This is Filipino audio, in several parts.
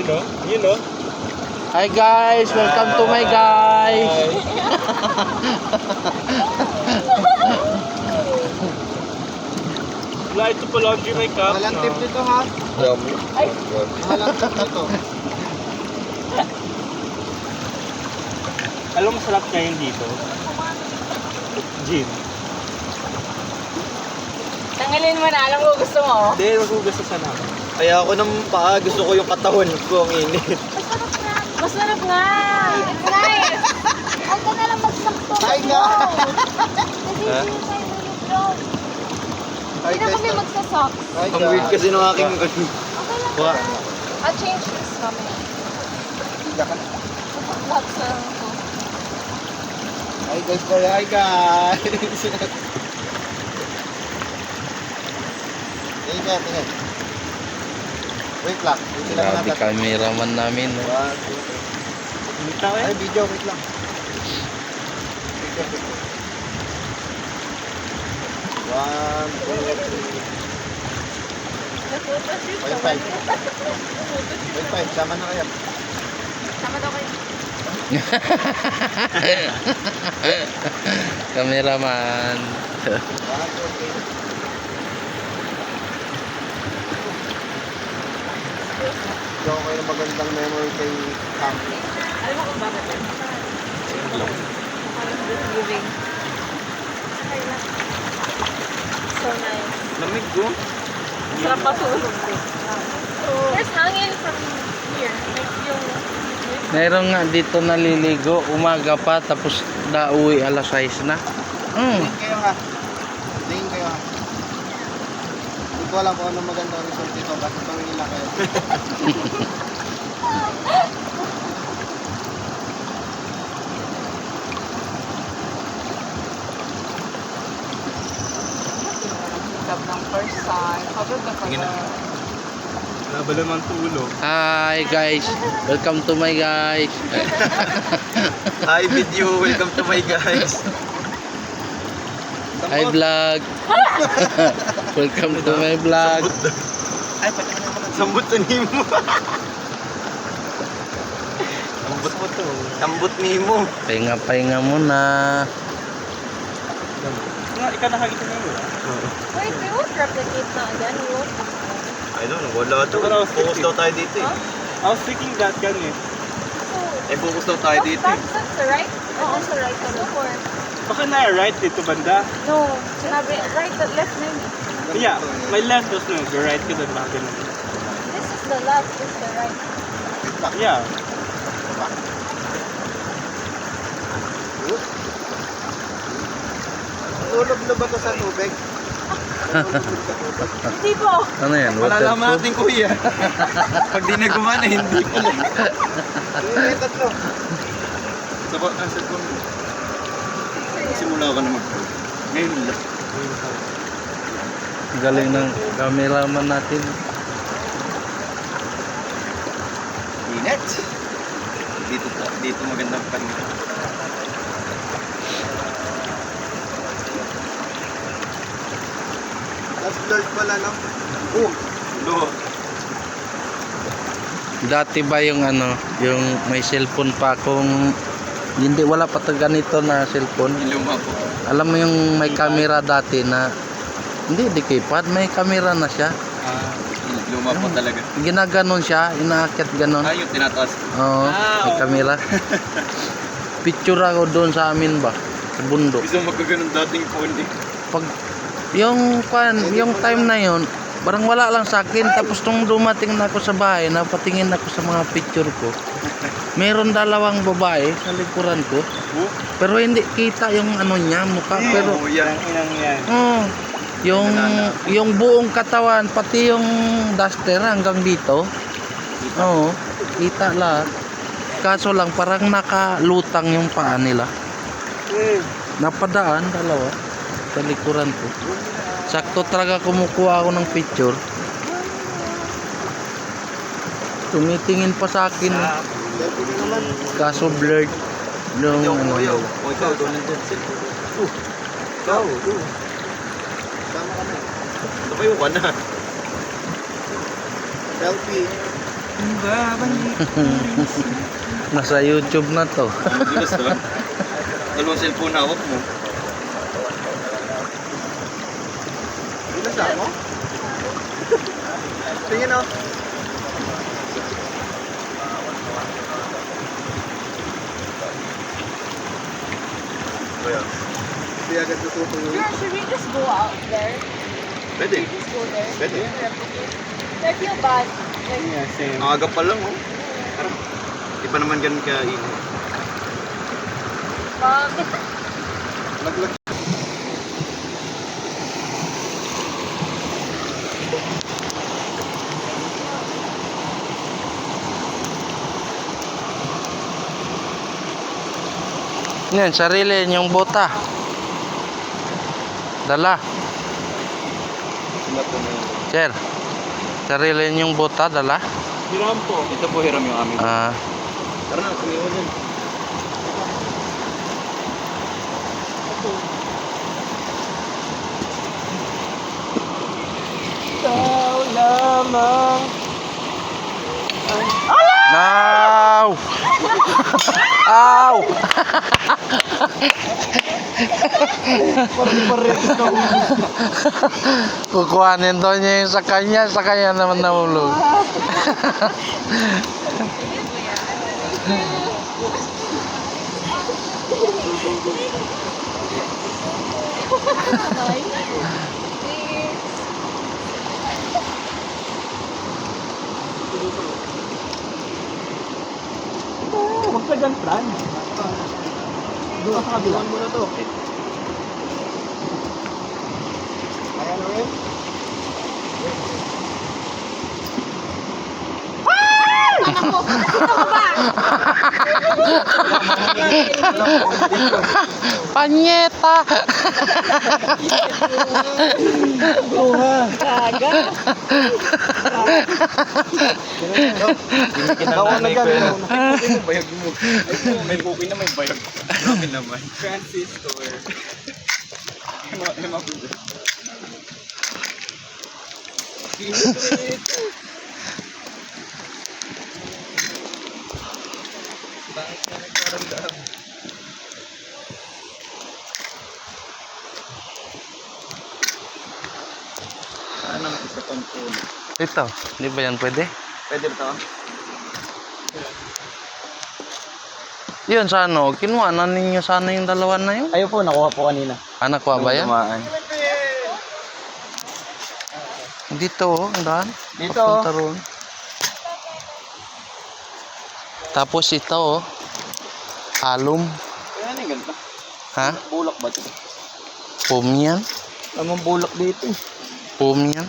Yun o. Yun o. Hi guys, welcome to my guys. Wala ito pa laundry makeup. Walang tip dito ha. Ay. Walang tip dito. Alam mo masarap ngayon dito? Gin. Tanggalin mo na, alam ko gusto mo. Hindi, magugas sa sana. Kaya ako nang paa, gusto ko yung katawan ko ang init. Masarap nga. It's nice. Huwag ka na lang magsakto. Hi nga. Ha? Hindi na kami magsasocks. Ang weird kasi ng aking... Okay lang. Wa. I'll change this mamaya. Lots na lang ako. Hi guys, boy. Hi guys. Ingat, ingat. Wait lang. Wait lang Grabe natin. cameraman namin. No? Bitaw eh. Ay, video. Wait lang. Video. 1, 2, 3. Wait, 5. Sama na kayo. Sama daw kayo. Cameraman. 1, 2, 3. Gawa kayo ng magandang memory kay Sam. Alam mo kung bakit yun? Parang giving. So nice. Lamig ko. Sarap matulog din. There's hangin from here. Like yung... Meron nga dito naliligo, umaga pa tapos nauwi alas 6 na. Tingin kayo ha. Tingin kayo ha. Hindi ko alam kung ano magandang result dito. Basta tumingin lang kayo. Pick up ng first time. Cover the cover. Wala ba naman tulog? Hi guys, welcome to my guys. Hi video, welcome to my guys. Hi vlog. Welcome to my vlog. Ay, pati na naman. Sambot sa nimo. Sambot mo to. Sambot nimo. Pahinga muna. Nga, ikaw nakakita na yun. Wait, we won't replicate na again. We won't. I don't know, wala to. Focus daw tayo dito eh. I was thinking that kan eh. Eh, focus daw tayo dito eh. That's the right. Oo, sa right. Ano for? Baka na-right dito banda. No, sinabi, right, the left maybe. Yeah, my left was no, the right ko doon baka ganun. This is the left, this is the right. Yeah. Ulog na ba to sa tubig? Hindi po. Ano yan? Malalaman Waterproof? natin kuya. Pag di na gumana, hindi pala. Hindi, tatlo. Ang cellphone mo. Simula ka na mag ngayon lang. Galing ng cameraman natin. Init. Dito magandang paninga. Last blurred pala, no? Oh, no. Dati ba yung ano, yung may cellphone pa akong hindi wala pa to ganito na cellphone. Iluma po. Alam mo yung may camera dati na hindi di keypad, may camera na siya. Luma po talaga. Ginaganon siya, inaakit ganon. Yung tinataas. Oo, may camera. Picture ako doon sa amin ba, sa bundok. Gusto magkaganon dating phone eh. Pag yung time na yon, parang wala lang sa akin. Tapos nung dumating na ako sa bahay, napatingin ako sa mga picture ko. Meron dalawang babae sa likuran ko. Pero hindi kita yung ano niya, mukha. Pero Oh, yan. Inang yan. yung buong katawan, pati yung duster hanggang dito. Oo, kita lahat. Kaso lang parang nakalutang yung paa nila. Napadaan dalawa sa likuran ko. Sakto talaga kumukuha ako ng picture. Tumitingin pa sa akin. Kaso blurred yung ano. O ikaw, doon nandiyan. Ikaw. Sama kami. Tumayo ka na. Selfie. Nasa YouTube na to. Bilis ba? Dalawang cellphone hawak mo. Bilis ako? Tingin o. Hindi agad natutuloy. Sure, should we just go out there? Pwede. Just go there? Pwede. I feel bad. Like, Yeah, same. Ang aga pa lang oh. Parang, di pa naman ganun ka-init. Naglag. Yan, sarili yung bota. Dala. Sir, sarili yung bota, dala. Hiram po. Ito po hiram yung amin. Ah, Tara na, tumiwan yan. Ikaw lamang. Ow! Ow! Kukuhanin daw niya yung sa kanya naman nahulog. Huwag ka dyan, Fran. Doon sa kabila. Mo na to. Kaya na rin? Panyeta! Ako na gano'n. Bayag mo. May cookie na may bayag. Grabe naman. Francis Store. Anong isa pang phone? Ito, di ba yan pwede? Pwede ba ito? Yun, sa ano, kinuha na ninyo sana yung dalawa na yun? Ayun po, nakuha po kanina. Anak ko ba yan? Dumaan. Dito, oh, ang daan. Dito. Papunta roon. Tapos ito, oh. Alum. Kaya ano yung ganito? Ha? Bulak ba ito? Pum yan. Anong bulak dito? Pum yan.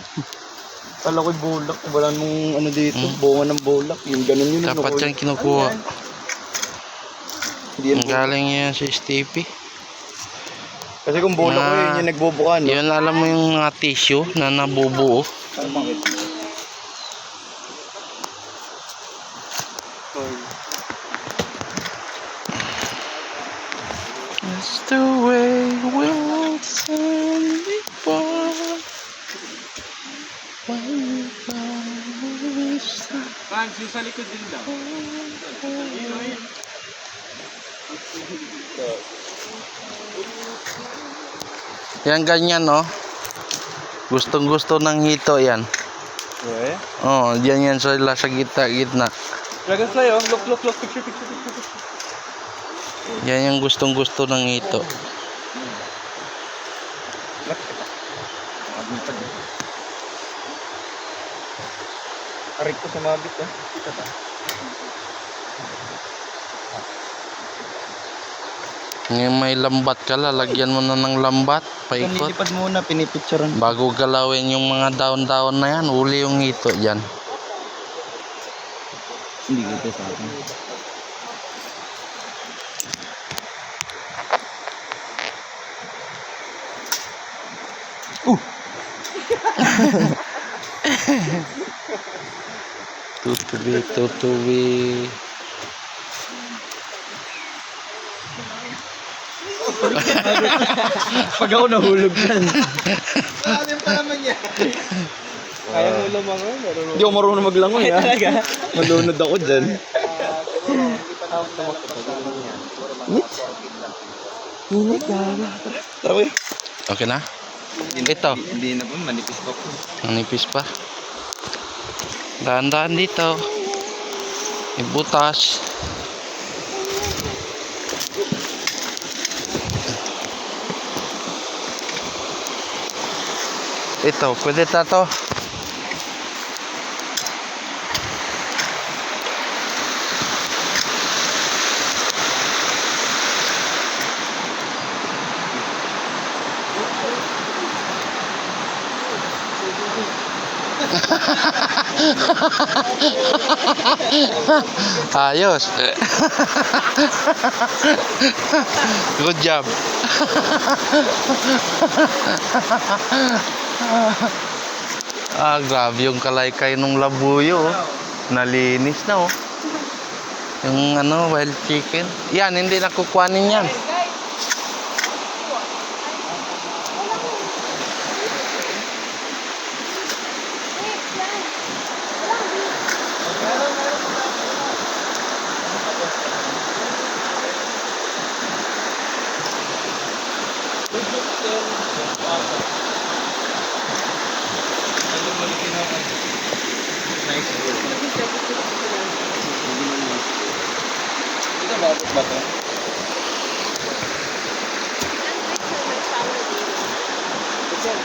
Kala ko'y bulak. Wala nung ano dito. Bunga ng bulak. Yung ganun yun. Dapat yan kinukuha. Hindi yan Ang galing yan si Stevie. Kasi kung bulak ko yun, yung nagbubuka, no? Yun, alam mo yung mga tissue na nabubuo. That's the way we'll send before. Franz, yung sa likod din daw. Yan ganyan, no? Gustong gusto ng hito yan. Eh? Oh, diyan yan sila sa gitna. Dragonfly, oh. Look. Picture. Yan yung gustong gusto ng hito. Arik ko sa mabit, ah. Kita ta. Ngayon may lambat ka, lalagyan mo na ng lambat, paikot. Pinilipad muna, pinipicturean. Bago galawin yung mga daon-daon na yan, uli yung hito dyan. Hindi kita sa akin. Tutubi. Pag ako nahulog yan. Alam pa naman yan. Kaya mo lumangoy, marunong. Hindi ako marunong maglangoy ha. Malunod ako dyan. Mitch? Hinay ka. Tara boy. Okay na? Ito. Hindi na po, manipis pa po. Manipis pa. Dahan-dahan dito. Ibutas. Ito, pwede na to. Ayos. Good job. Grabe yung kalaykay nung labuyo. Oh. Nalinis na oh. Yung ano, wild chicken. Yan, hindi na kukuhanin yan. Ito bakit ba ito? Yan.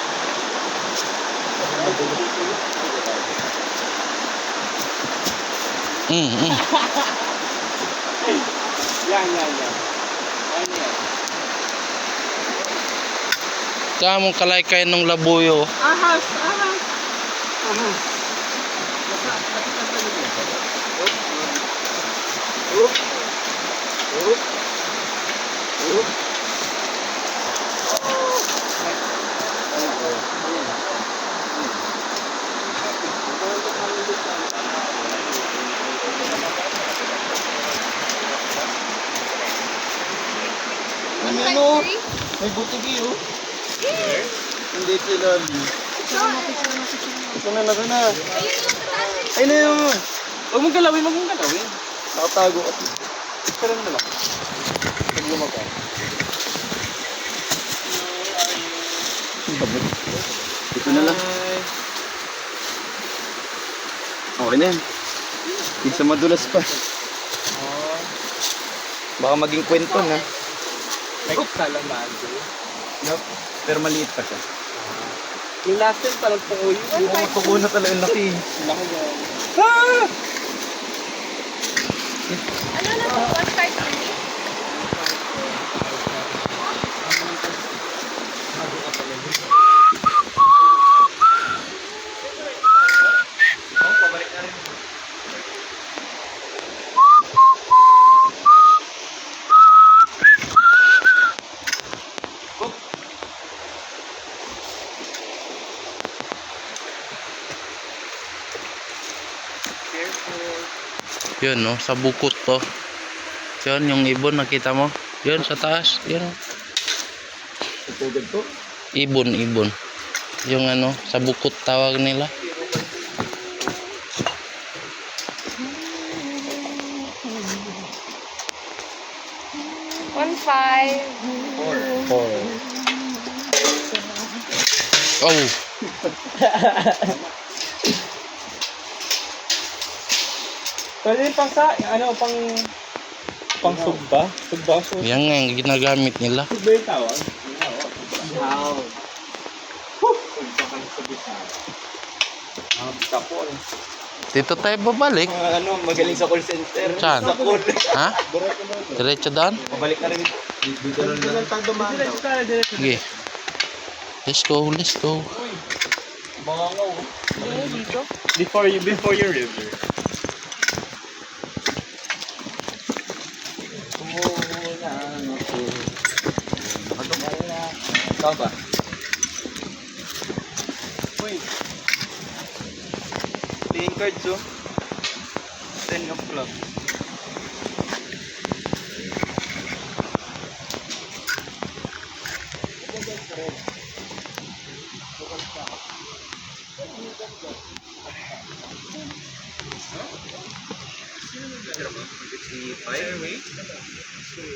Kaya mong kalaykay nung labuyo. Ahas. Ano? May butigi oh. Hindi sinabi. Ito na. Ay na yun. Huwag mong galawin. Nakatago ka. Ito lang naman. Pag lumaga. Ito na lang. Okay na yan. Isa madulas pa. Baka maging kwento na. May salamando. Nope. Pero maliit pa siya. Yung last time parang tukoy. Tuko na talaga yung laki. Laki yan. Ano na to? 153? Yun no, sa bukot to. Yun, yung ibon nakita mo. Yun, sa taas. Yun. Tutugad to. Ibon. Yung ano, sa bukot tawag nila. One five. Oh, Pwede pang sugba? Sugba? yan nga yung ginagamit nila. Sugba yung tawag? Wow. Sugba kang sugba. Tapon. Dito tayo babalik. Magaling sa call center. Saan? Sa call. Ha? Diretso doon? Pabalik na rin. Dito na lang. Sige. Let's go. Mangaw. Dito? Before your river. Saan ba? Wait. Playing cards oh. 10 o'clock. Si Five?